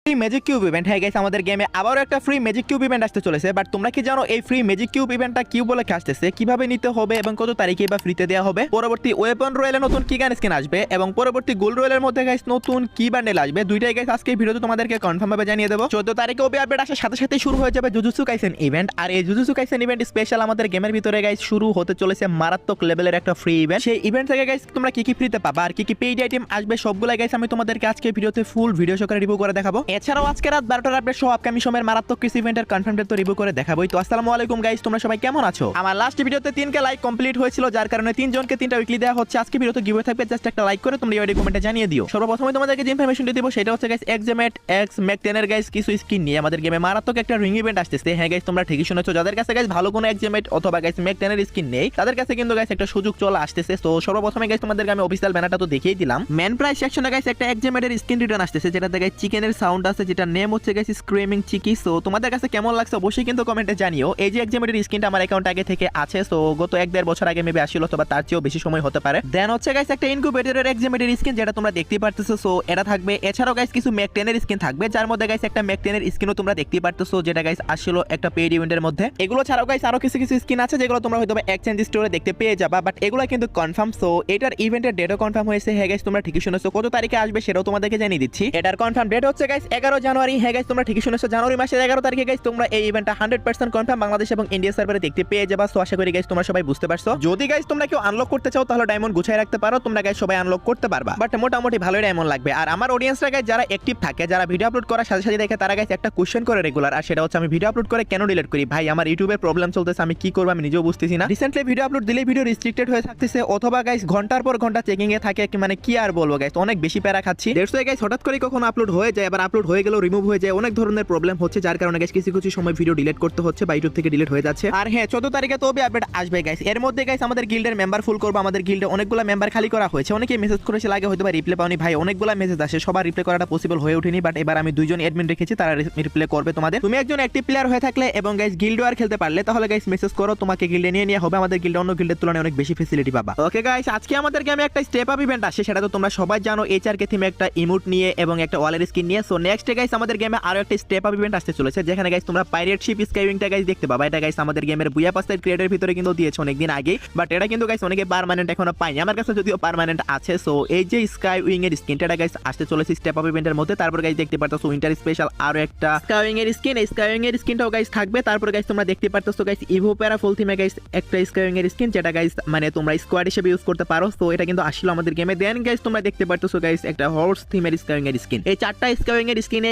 Free magic cube event হয়ে গেছে আমাদের গেমে আবারও একটা ফ্রি ম্যাজিক কিউব ইভেন্ট আসতে চলেছে। বাট তোমরা কি জানো এই ফ্রি ম্যাজিক কিউব ইভেন্টটা কি বলে আসতেছে, কিভাবে নিতে হবে এবং কত তারিখে বা ফ্রিতে দেওয়া হবে, পরবর্তী ওয়েপন রয়্যালে নতুন কি গান স্কিন আসবে এবং পরবর্তী গোল্ড রয়্যালের মধ্যে গাইস নতুন কি বান্ডেল আসবে, দুইটাই গাইস আজকে এই ভিডিওতে তোমাদেরকে কনফার্ম ভাবে জানিয়ে দেবো। 14 তারিখে ওবি আপডেট আসার সাথে সাথে শুরু হয়ে যাবে জুজুৎসু কাইসেন ইভেন্ট। আর এই জুজুৎসু কাইসেন ইভেন্ট স্পেশাল আমাদের গেমের ভিতরে গাইস শুরু হতে চলেছে মারাত্মক লেভেলের একটা ফ্রি ইভেন্ট। সেই ইভেন্ট থেকে গাইস তোমরা কি কি ফ্রিতে পাবা আর কি কি পেইড আইটেম আসবে সবগুলা গাইস আমি তোমাদেরকে আজকে ভিডিওতে ফুল ভিডিও সহকারে রিভিউ করে দেখাবো। এছাড়াও আজকে রাত 12টার আপডেট সহ আপকামিং সময়ের মারাত্মক কিছু ইভেন্টের কনফার্ম ডেট তো রিভিউ করে দেখাবোই। তো আসসালামু আলাইকুম গাইস, তোমরা সবাই কেমন আছো? আমার লাস্ট ভিডিওতে 3কে লাইক কমপ্লিট হয়েছিল, যার কারণে 3 জনকে 3টা উইকলি দেওয়া হচ্ছে। আজকে ভিডিওতে গিভওয়ে থাকবে, জাস্ট একটা লাইক করে তোমরা এই কমেন্টে জানিয়ে দিও। সর্বপ্রথমে তোমাদেরকে যে ইনফরমেশনটি দিব সেটা হচ্ছে গাইস এক্সজেমেট এক্স ম্যাক 10 এর গাইস কিছু স্কিন নিয়ে আমাদের গেমে মারাত্মক একটা রিং ইভেন্ট আসতেছে। হ্যাঁ গাইস, তোমরা ঠিকই শুনেছো, যাদের কাছে গাইস ভালো কোনো এক্সজেমেট অথবা গাইস ম্যাক 10 এর স্কিন নেই তাদের কাছে কিন্তু গাইস একটা সুযোগ চলে আসতেছে। তো সর্বপ্রথমে গাইস তোমাদেরকে আমি অফিশিয়াল ব্যানারটা তো দেখিয়ে দিলাম। মেন প্রাইস সেকশনে গাইস একটা এক্সজেমেটের স্কিন রিটার্ন আসতেছে, যেটাতে গাইস চিকেনের সাউন্ড আছে, যেটা নেম হচ্ছে গাইস স্ক্রিমিং চিকি। সো তোমাদের কাছে কেমন লাগছে অবশ্যই কিন্তু কমেন্টে জানিও। এই যে এক্সজেমেটের স্কিনটা আমার অ্যাকাউন্ট আগে থেকে আছে, সো গত 1-1.5 বছর আগে মেবি আসছিল অথবা তার চেয়েও বেশি সময় হতে পারে। দেন হচ্ছে গাইস একটা ইনকিউবেটরের এক্সজেমেটের স্কিন, যেটা তোমরা দেখতেই পারতেছো। সো এটা থাকবে। এছাড়াও গাইস কিছু ম্যাক 10 এর স্কিন থাকবে, যার মধ্যে গাইস একটা ম্যাক 10 এর স্কিনও তোমরা দেখতেই পারতেছো, যেটা গাইস আসছিল একটা পেইড ইভেন্টের মধ্যে। এগুলো ছাড়াও গাইস আরো কিছু কিছু স্কিন আছে যেগুলো তোমরা হয়তো এক্সচেঞ্জ স্টোরে দেখতে পেয়ে যাবা, বাট এগুলো কিন্তু কনফার্ম। সো এটার ইভেন্টের ডেটও কনফার্ম হয়েছে। হ্যাঁ গাইস, তোমরা ঠিকই শুনেছো, কত তারিখে আসবে সেটাও তোমাদেরকে জানিয়ে দিচ্ছি। এটার কনফার্ম ডেট হচ্ছে গাইস 11 জানুয়ারি। হ্যাঁ গাইস, তোমরা ঠিকই শুনেছো, জানুয়ারি মাসের 11 তারিখে গাইস তোমরা এই ইভেন্টটা 100% কনফার্ম বাংলাদেশ এবং ইন্ডিয়া সার্ভারে দেখতে পেয়ে যাবা। সো আশা করি গাইস তোমরা সবাই বুঝতে পারছো। যদি গাইস তোমরা কেউ আনলক করতে চাও তাহলে ডায়মন্ড গুছাই রাখতে পারো, তোমরা গাইস সবাই আনলক করতে পারবা, বাট মোটামুটি ভালোই ডায়মন্ড লাগবে। আর আমার অডিয়েন্সরা গাইস যারা অ্যাক্টিভ থাকে, যারা ভিডিও আপলোড করার সাথে সাথে দেখে, তারা গাইস একটা কোশ্চেন করে রেগুলার, আর সেটা হচ্ছে আমি ভিডিও আপলোড করে কেন ডিলিট করি। ভাই আমার ইউটিউবের প্রবলেম চলতেছে, আমি কি করব আমি নিজেও বুঝতেছি না। রিসেন্টলি ভিডিও আপলোড দিলেই ভিডিও রেস্ট্রিক্টেড হয়ে থাকতেছে, অথবা গাইস ঘন্টার পর ঘন্টা চেকিং এ থাকে, মানে কি আর বলবো গাইস, অনেক বেশি প্যারা খাচ্ছি। দেড়শো গাইস হঠাৎ করে কখনো আপলোড হয়ে যায়, আবার আপলোড হয়ে গেলেও রিমুভ হয়ে যায়, অনেক ধরনের প্রবলেম হচ্ছে, যার কারণে গাইস কিছু কিছু সময় ভিডিও ডিলিট করতে হচ্ছে বা ইউটিউব থেকে ডিলিট হয়ে যাচ্ছে। আর হ্যাঁ, 14 তারিখে তো আপডেট আসবে গাইস। এর মধ্যে গাইস আমাদের গিল্ডের মেম্বার ফুল করবো। আমাদের গিল্ডে অনেকগুলো মেম্বার খালি করা হয়েছে, অনেকে মেসেজ করেছে, লাগে হয়তো বা রিপ্লে পাওনি। ভাই অনেকগুলো মেসেজ আসে, সবার রিপ্লে করাটা পসিবল হয়ে ওঠেনি, বাট এবার আমি 2 জন অ্যাডমিন রেখেছি, তারা রিপ্লে করবে তোমাদের। তুমি একজন অ্যাক্টিভ প্লেয়ার হয়ে থাকলে এবং গাইস গিল্ড ওয়ার খেলতে পারলে তাহলে গাইস মেসেজ করো, তোমাকে গিল্ডে নিয়ে হবে। আমাদের গিল্ডে অন্য গিল্ডের তুলনায় অনেক বেশি ফ্যাসিলিটি পাবা। ওকে গাইস, আজকে আমাদের গেমে একটা স্টেপ আপ ইভেন্ট আসে, সেটা তো তোমরা সবাই জানো, এইচআরকে থিমে একটা ইমোট নিয়ে এবং একটা ওয়ালের স্কিন নিয়ে। সো নেক্সট গাইস আমাদের গেমে আরো একটা স্টেপ আপ ইভেন্ট আসতে চলেছে, যেখানে গাইস তোমরা পাইরেট শিপ স্কাইউইংটা গাইস দেখতে পাবা। এটা গাইস আমাদের গেমের বুয়া পাসের ক্রিয়েটের ভিতরে কিন্তু দিয়েছে অনেকদিন আগে, বাট এটা কিন্তু গাইস অনেকে পার্মানেন্ট এখনো পায়নি। আমার কাছে যদিও পার্মানেন্ট আছে। সো এই যে স্কাইউইং এর স্কিনটা গাইস আসতে চলেছে স্টেপ আপ ইভেন্টের মধ্যে। তারপর গাইস দেখতে পারতেছো উইন্টার স্পেশাল আরো একটা স্কাইউইং এর স্কিন, এই স্কাইউইং এর স্কিনটাও গাইস থাকবে। তারপর গাইস তোমরা দেখতে পারতেছো গাইস ইভো প্যারা ফুল থিমে গাইস একটা স্কাইউইং এর স্কিন, যেটা গাইস মানে তোমরা স্কোয়াড হিসেবে ইউজ করতে পারো। তো এটা কিন্তু আসলো আমাদের গেমে। দেন গাইস তোমরা দেখতে পারতেছো গাইস একটা হর্স থিমের স্কাইউইং এর স্কিন। এই 4টা স্কাইউইং এর স্কিনে